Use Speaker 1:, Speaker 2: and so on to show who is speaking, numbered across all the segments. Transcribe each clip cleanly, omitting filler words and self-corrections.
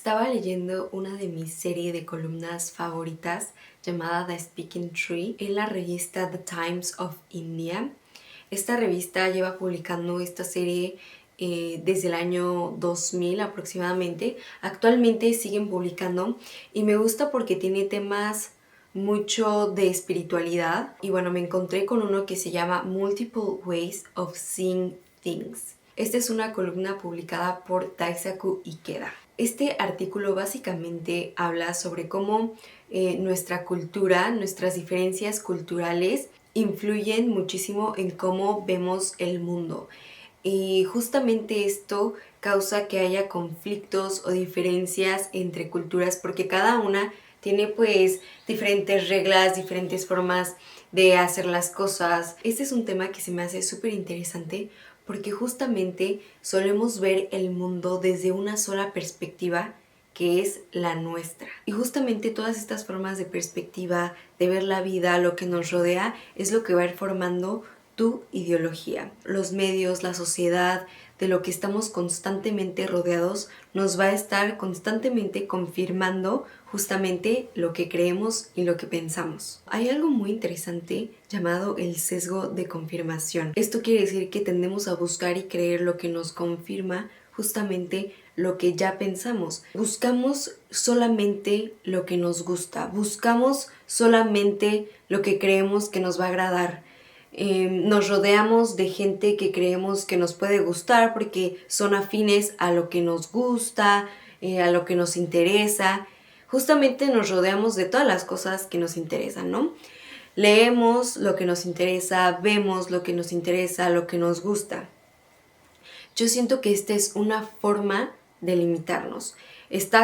Speaker 1: Estaba leyendo una de mis series de columnas favoritas llamada The Speaking Tree en la revista The Times of India. Esta revista lleva publicando esta serie desde el año 2000 aproximadamente. Actualmente siguen publicando y me gusta porque tiene temas mucho de espiritualidad. Y bueno, me encontré con uno que se llama Multiple Ways of Seeing Things. Esta es una columna publicada por Daisaku Ikeda. Este artículo básicamente habla sobre cómo nuestra cultura, nuestras diferencias culturales influyen muchísimo en cómo vemos el mundo. Y justamente esto causa que haya conflictos o diferencias entre culturas porque cada una tiene pues diferentes reglas, diferentes formas de hacer las cosas. Este es un tema que se me hace súper interesante porque justamente solemos ver el mundo desde una sola perspectiva, que es la nuestra. Y justamente todas estas formas de perspectiva, de ver la vida, lo que nos rodea, es lo que va a ir formando tu ideología. Los medios, la sociedad, de lo que estamos constantemente rodeados, nos va a estar constantemente confirmando justamente lo que creemos y lo que pensamos. Hay algo muy interesante llamado el sesgo de confirmación. Esto quiere decir que tendemos a buscar y creer lo que nos confirma justamente lo que ya pensamos. Buscamos solamente lo que nos gusta, buscamos solamente lo que creemos que nos va a agradar. Nos rodeamos de gente que creemos que nos puede gustar porque son afines a lo que nos gusta, a lo que nos interesa. Justamente nos rodeamos de todas las cosas que nos interesan, ¿no? Leemos lo que nos interesa, vemos lo que nos interesa, lo que nos gusta. Yo siento que esta es una forma de limitarnos.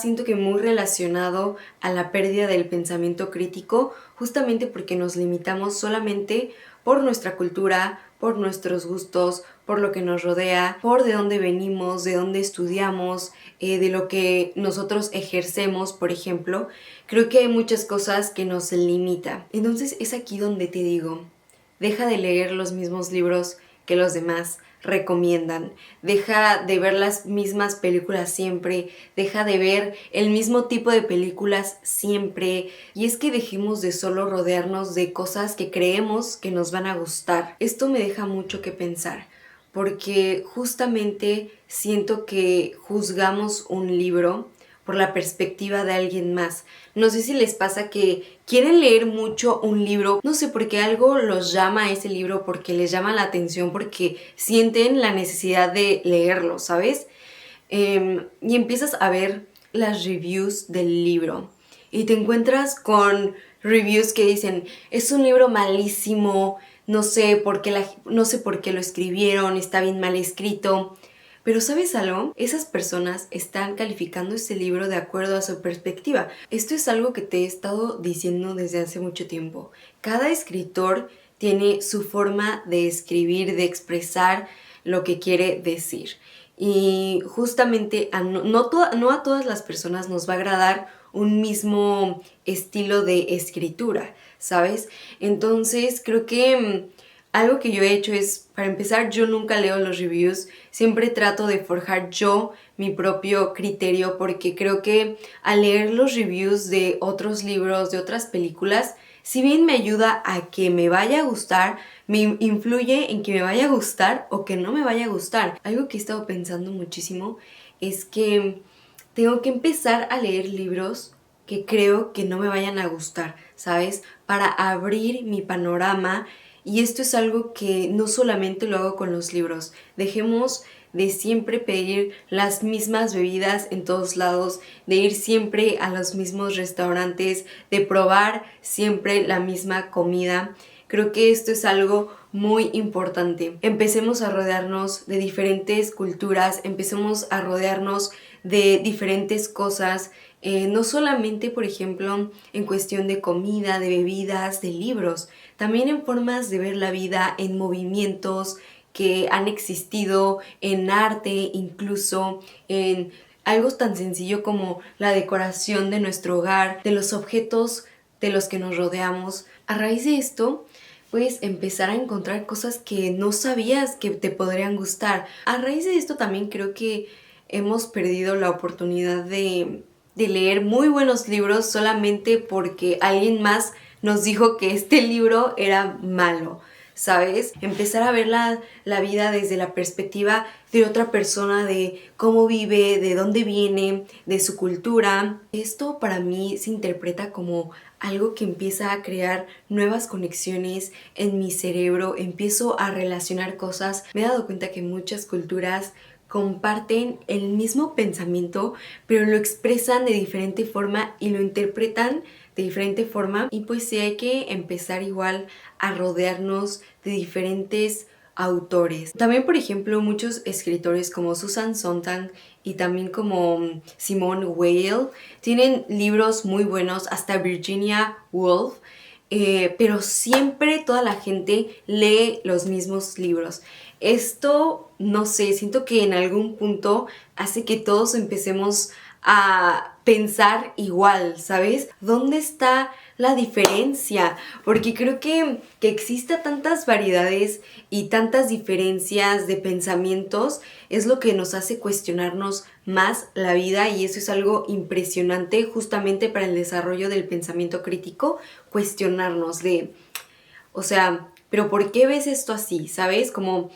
Speaker 1: Siento que muy relacionado a la pérdida del pensamiento crítico, justamente porque nos limitamos solamente por nuestra cultura, por nuestros gustos, por lo que nos rodea, por de dónde venimos, de dónde estudiamos, de lo que nosotros ejercemos, por ejemplo. Creo que hay muchas cosas que nos limitan. Entonces es aquí donde te digo, deja de leer los mismos libros que los demás recomiendan, deja de ver las mismas películas siempre, deja de ver el mismo tipo de películas siempre, y es que dejemos de solo rodearnos de cosas que creemos que nos van a gustar. Esto me deja mucho que pensar, porque justamente siento que juzgamos un libro por la perspectiva de alguien más. No sé si les pasa que quieren leer mucho un libro, no sé por qué algo los llama a ese libro, porque les llama la atención, porque sienten la necesidad de leerlo, ¿sabes? Y empiezas a ver las reviews del libro y te encuentras con reviews que dicen, es un libro malísimo, no sé por qué lo escribieron, está bien mal escrito. Pero ¿sabes algo? Esas personas están calificando este libro de acuerdo a su perspectiva. Esto es algo que te he estado diciendo desde hace mucho tiempo. Cada escritor tiene su forma de escribir, de expresar lo que quiere decir. Y justamente no a todas las personas nos va a agradar un mismo estilo de escritura, ¿sabes? Entonces creo que algo que yo he hecho es, para empezar, yo nunca leo los reviews, siempre trato de forjar yo mi propio criterio porque creo que al leer los reviews de otros libros, de otras películas, si bien me ayuda a que me vaya a gustar, me influye en que me vaya a gustar o que no me vaya a gustar. Algo que he estado pensando muchísimo es que tengo que empezar a leer libros que creo que no me vayan a gustar, ¿sabes? Para abrir mi panorama. Y esto es algo que no solamente lo hago con los libros. Dejemos de siempre pedir las mismas bebidas en todos lados, de ir siempre a los mismos restaurantes, de probar siempre la misma comida. Creo que esto es algo muy importante. Empecemos a rodearnos de diferentes culturas, empecemos a rodearnos de diferentes cosas, no solamente, por ejemplo, en cuestión de comida, de bebidas, de libros, también en formas de ver la vida, en movimientos que han existido, en arte, incluso en algo tan sencillo como la decoración de nuestro hogar, de los objetos de los que nos rodeamos. A raíz de esto, puedes empezar a encontrar cosas que no sabías que te podrían gustar. A raíz de esto también creo que hemos perdido la oportunidad de leer muy buenos libros solamente porque alguien más nos dijo que este libro era malo, ¿sabes? Empezar a ver la vida desde la perspectiva de otra persona, de cómo vive, de dónde viene, de su cultura. Esto para mí se interpreta como algo que empieza a crear nuevas conexiones en mi cerebro, empiezo a relacionar cosas. Me he dado cuenta que muchas culturas comparten el mismo pensamiento, pero lo expresan de diferente forma y lo interpretan de diferente forma. Y pues sí, hay que empezar igual a rodearnos de diferentes autores. También, por ejemplo, muchos escritores como Susan Sontag y también como Simone Weil tienen libros muy buenos, hasta Virginia Woolf. Pero siempre toda la gente lee los mismos libros. Esto, no sé, siento que en algún punto hace que todos empecemos a pensar igual, ¿sabes? ¿Dónde está la diferencia? Porque creo que exista tantas variedades y tantas diferencias de pensamientos es lo que nos hace cuestionarnos más la vida, y eso es algo impresionante justamente para el desarrollo del pensamiento crítico, cuestionarnos de, o sea, pero ¿por qué ves esto así? ¿Sabes? Como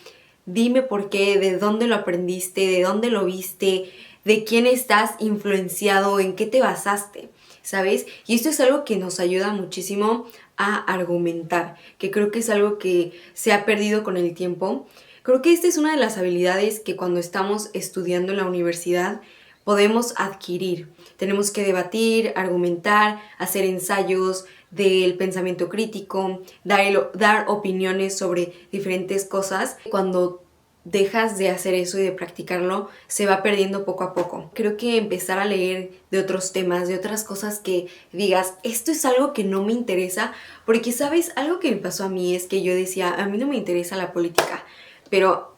Speaker 1: dime por qué, de dónde lo aprendiste, de dónde lo viste, de quién estás influenciado, en qué te basaste, ¿sabes? Y esto es algo que nos ayuda muchísimo a argumentar, que creo que es algo que se ha perdido con el tiempo. Creo que esta es una de las habilidades que cuando estamos estudiando en la universidad podemos adquirir. Tenemos que debatir, argumentar, hacer ensayos del pensamiento crítico, dar opiniones sobre diferentes cosas. Cuando dejas de hacer eso y de practicarlo, se va perdiendo poco a poco. Creo que empezar a leer de otros temas, de otras cosas que digas, esto es algo que no me interesa, porque sabes, algo que me pasó a mí es que yo decía, a mí no me interesa la política, pero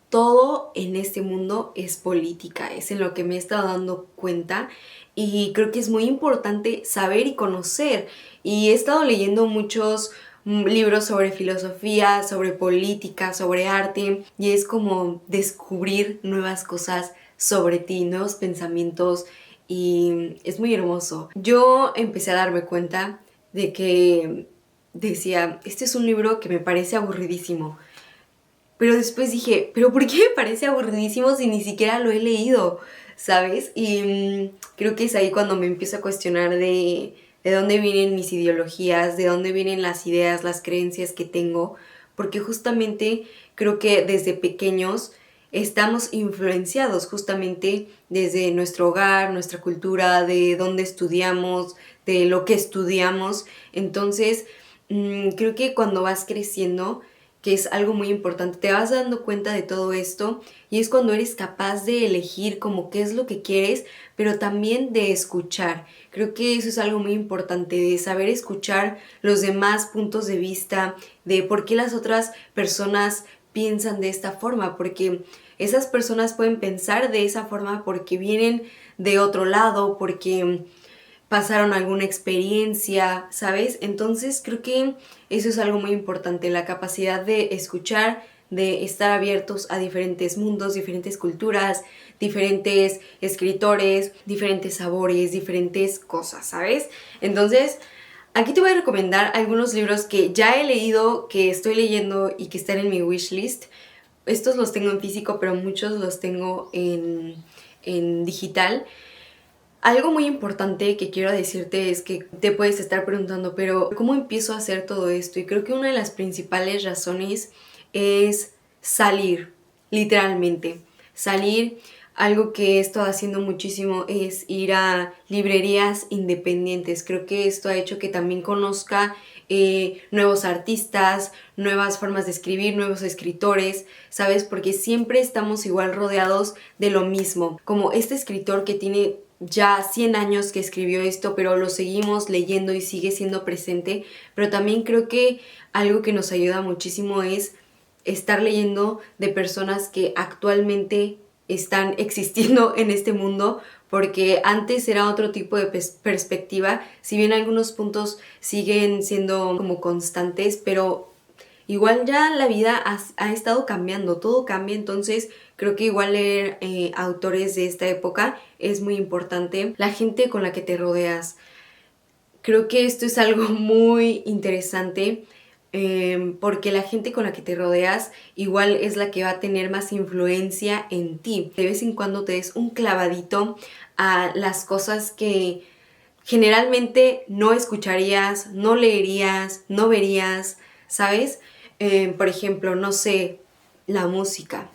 Speaker 1: todo en este mundo es política, es en lo que me he estado dando cuenta, y creo que es muy importante saber y conocer. Y he estado leyendo muchos libros sobre filosofía, sobre política, sobre arte, y es como descubrir nuevas cosas sobre ti, nuevos pensamientos, y es muy hermoso. Yo empecé a darme cuenta de que decía, este es un libro que me parece aburridísimo. Pero después dije, ¿pero por qué me parece aburridísimo si ni siquiera lo he leído? ¿Sabes? Y creo que es ahí cuando me empiezo a cuestionar de dónde vienen mis ideologías, de dónde vienen las ideas, las creencias que tengo, porque justamente creo que desde pequeños estamos influenciados justamente desde nuestro hogar, nuestra cultura, de dónde estudiamos, de lo que estudiamos. Entonces, creo que cuando vas creciendo, que es algo muy importante, te vas dando cuenta de todo esto, y es cuando eres capaz de elegir como qué es lo que quieres, pero también de escuchar. Creo que eso es algo muy importante, de saber escuchar los demás puntos de vista, de por qué las otras personas piensan de esta forma, porque esas personas pueden pensar de esa forma porque vienen de otro lado, porque pasaron alguna experiencia, ¿sabes? Entonces creo que eso es algo muy importante, la capacidad de escuchar, de estar abiertos a diferentes mundos, diferentes culturas, diferentes escritores, diferentes sabores, diferentes cosas, ¿sabes? Entonces, aquí te voy a recomendar algunos libros que ya he leído, que estoy leyendo y que están en mi wishlist. Estos los tengo en físico, pero muchos los tengo en digital. Algo muy importante que quiero decirte es que te puedes estar preguntando, pero ¿cómo empiezo a hacer todo esto? Y creo que una de las principales razones es salir, literalmente. Salir, algo que he estado haciendo muchísimo es ir a librerías independientes. Creo que esto ha hecho que también conozca nuevos artistas, nuevas formas de escribir, nuevos escritores, ¿sabes? Porque siempre estamos igual rodeados de lo mismo. Como este escritor que tiene ya 100 años que escribió esto, pero lo seguimos leyendo y sigue siendo presente. Pero también creo que algo que nos ayuda muchísimo es estar leyendo de personas que actualmente están existiendo en este mundo, porque antes era otro tipo de perspectiva, si bien algunos puntos siguen siendo como constantes, pero igual ya la vida ha estado cambiando, todo cambia, entonces creo que igual leer autores de esta época es muy importante. La gente con la que te rodeas, creo que esto es algo muy interesante, porque la gente con la que te rodeas igual es la que va a tener más influencia en ti. De vez en cuando te des un clavadito a las cosas que generalmente no escucharías, no leerías, no verías, ¿sabes? Por ejemplo, no sé, la música.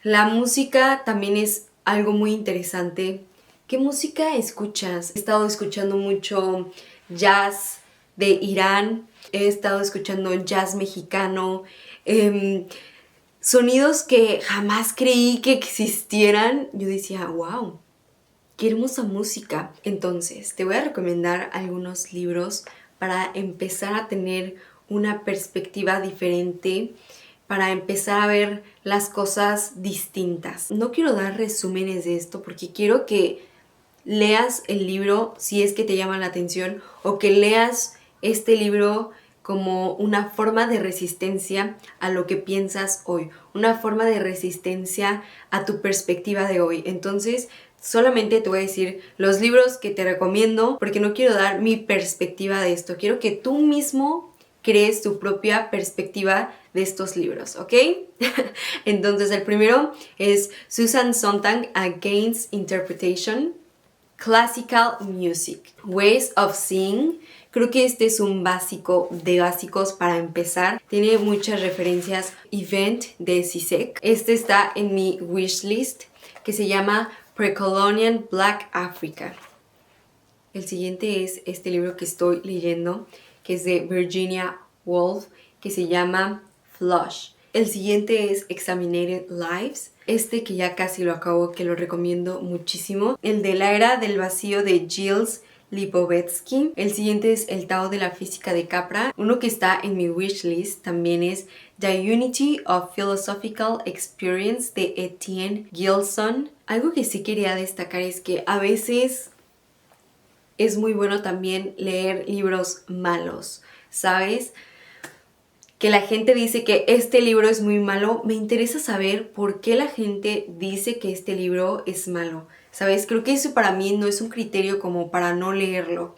Speaker 1: La música también es algo muy interesante. ¿Qué música escuchas? He estado escuchando mucho jazz de Irán, he estado escuchando jazz mexicano, sonidos que jamás creí que existieran. Yo decía, wow, qué hermosa música. Entonces, te voy a recomendar algunos libros para empezar a tener una perspectiva diferente, para empezar a ver las cosas distintas. No quiero dar resúmenes de esto porque quiero que leas el libro si es que te llama la atención, o que leas este libro como una forma de resistencia a lo que piensas hoy, una forma de resistencia a tu perspectiva de hoy. Entonces, solamente te voy a decir los libros que te recomiendo porque no quiero dar mi perspectiva de esto. Quiero que tú mismo crees tu propia perspectiva de estos libros, ¿ok? Entonces, el primero es Susan Sontag Against Interpretation, Classical Music, Ways of Seeing. Creo que este es un básico de básicos para empezar. Tiene muchas referencias. Event de Zizek. Este está en mi wishlist, que se llama Pre-Colonial Black Africa. El siguiente es este libro que estoy leyendo, que es de Virginia Woolf, que se llama Flush. El siguiente es Examinated Lives, este que ya casi lo acabo, que lo recomiendo muchísimo. El de la era del vacío de Gilles Lipovetsky. El siguiente es El Tao de la física de Capra. Uno que está en mi wishlist también es The Unity of Philosophical Experience de Etienne Gilson. Algo que sí quería destacar es que a veces es muy bueno también leer libros malos, ¿sabes? Que la gente dice que este libro es muy malo. Me interesa saber por qué la gente dice que este libro es malo, ¿sabes? Creo que eso para mí no es un criterio como para no leerlo.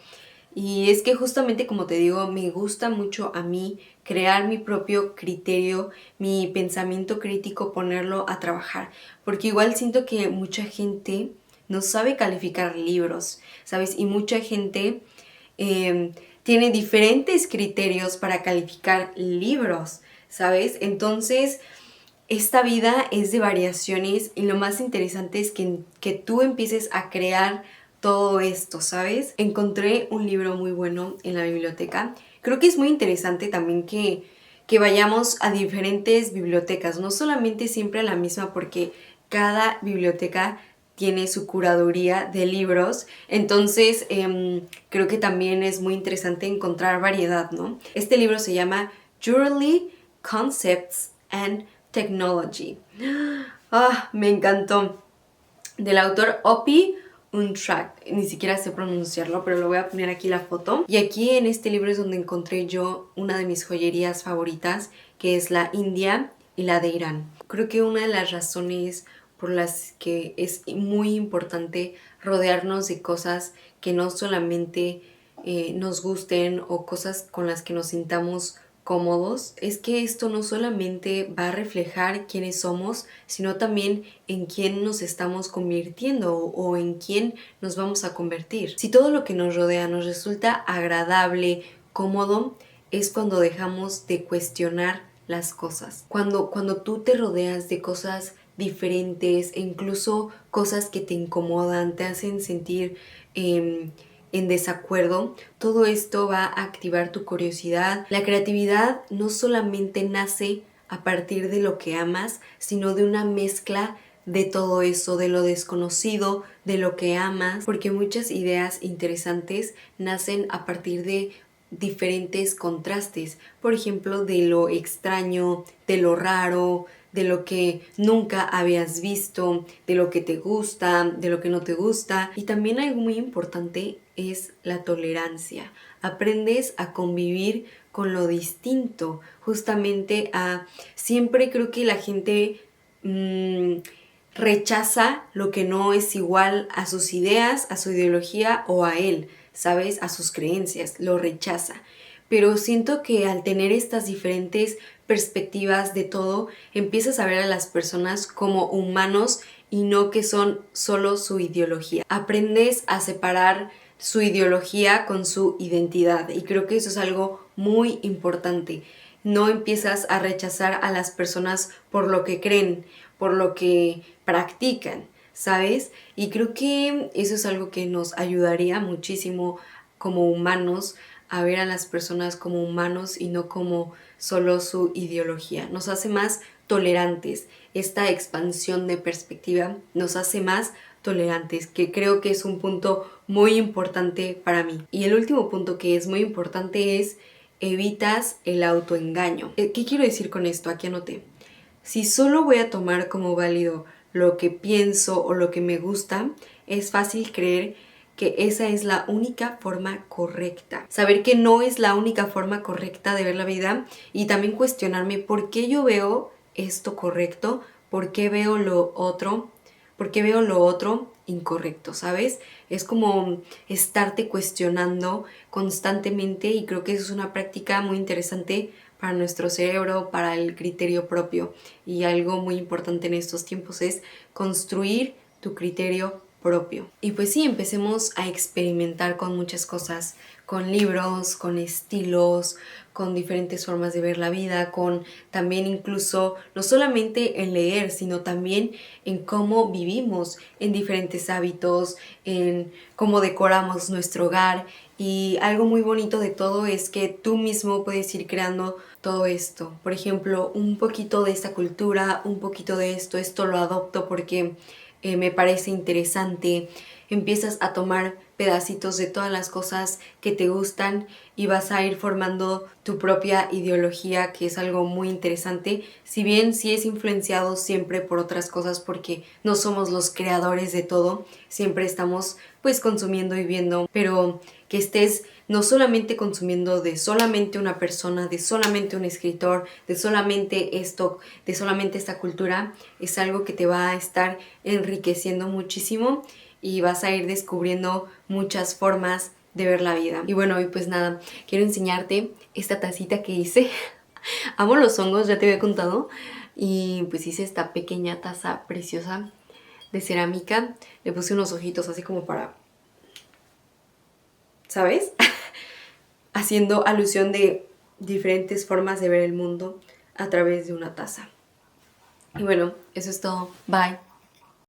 Speaker 1: Y es que justamente, como te digo, me gusta mucho a mí crear mi propio criterio, mi pensamiento crítico, ponerlo a trabajar. Porque igual siento que mucha gente no sabe calificar libros, ¿sabes? Y mucha gente tiene diferentes criterios para calificar libros, ¿sabes? Entonces, esta vida es de variaciones y lo más interesante es que tú empieces a crear todo esto, ¿sabes? Encontré un libro muy bueno en la biblioteca. Creo que es muy interesante también que vayamos a diferentes bibliotecas, no solamente siempre a la misma, porque cada biblioteca tiene su curaduría de libros. Entonces, creo que también es muy interesante encontrar variedad, ¿no? Este libro se llama Jewelry, Concepts and Technology. ¡Ah! Me encantó. Del autor Opi Untrack. Ni siquiera sé pronunciarlo, pero lo voy a poner aquí la foto. Y aquí en este libro es donde encontré yo una de mis joyerías favoritas, que es la India y la de Irán. Creo que una de las razones por las que es muy importante rodearnos de cosas que no solamente nos gusten o cosas con las que nos sintamos cómodos, es que esto no solamente va a reflejar quiénes somos, sino también en quién nos estamos convirtiendo o en quién nos vamos a convertir. Si todo lo que nos rodea nos resulta agradable, cómodo, es cuando dejamos de cuestionar las cosas. Cuando tú te rodeas de cosas diferentes e incluso cosas que te incomodan, te hacen sentir en desacuerdo, todo esto va a activar tu curiosidad. La creatividad no solamente nace a partir de lo que amas, sino de una mezcla de todo eso, de lo desconocido, de lo que amas, porque muchas ideas interesantes nacen a partir de diferentes contrastes, por ejemplo, de lo extraño, de lo raro, de lo que nunca habías visto, de lo que te gusta, de lo que no te gusta. Y también algo muy importante es la tolerancia. Aprendes a convivir con lo distinto, justamente a siempre creo que la gente rechaza lo que no es igual a sus ideas, a su ideología o a él, ¿sabes? A sus creencias, lo rechaza. Pero siento que al tener estas diferentes perspectivas de todo, empiezas a ver a las personas como humanos y no que son solo su ideología. Aprendes a separar su ideología con su identidad y creo que eso es algo muy importante. No empiezas a rechazar a las personas por lo que creen, por lo que practican, ¿sabes? Y creo que eso es algo que nos ayudaría muchísimo como humanos a ver a las personas como humanos y no como solo su ideología. Nos hace más tolerantes. Esta expansión de perspectiva nos hace más tolerantes, que creo que es un punto muy importante para mí. Y el último punto que es muy importante es evitas el autoengaño. ¿Qué quiero decir con esto? Aquí anoté. Si solo voy a tomar como válido lo que pienso o lo que me gusta, es fácil creer que esa es la única forma correcta. Saber que no es la única forma correcta de ver la vida y también cuestionarme por qué yo veo esto correcto, por qué veo lo otro, por qué veo lo otro incorrecto, ¿sabes? Es como estarte cuestionando constantemente y creo que eso es una práctica muy interesante para nuestro cerebro, para el criterio propio. Y algo muy importante en estos tiempos es construir tu criterio propio. Y pues sí, empecemos a experimentar con muchas cosas, con libros, con estilos, con diferentes formas de ver la vida, con también incluso no solamente en leer, sino también en cómo vivimos, en diferentes hábitos, en cómo decoramos nuestro hogar. Y algo muy bonito de todo es que tú mismo puedes ir creando todo esto. Por ejemplo, un poquito de esta cultura, un poquito de esto lo adopto porque me parece interesante. Empiezas a tomar pedacitos de todas las cosas que te gustan y vas a ir formando tu propia ideología, que es algo muy interesante. Si bien sí es influenciado siempre por otras cosas porque no somos los creadores de todo, siempre estamos pues consumiendo y viendo, pero que estés no solamente consumiendo de solamente una persona, de solamente un escritor, de solamente esto, de solamente esta cultura, es algo que te va a estar enriqueciendo muchísimo y vas a ir descubriendo muchas formas de ver la vida. Y bueno, y pues nada, quiero enseñarte esta tacita que hice. Amo los hongos, ya te había contado. Y pues hice esta pequeña taza preciosa de cerámica. Le puse unos ojitos así como para... ¿sabes? Haciendo alusión de diferentes formas de ver el mundo a través de una taza. Y bueno, eso es todo. Bye.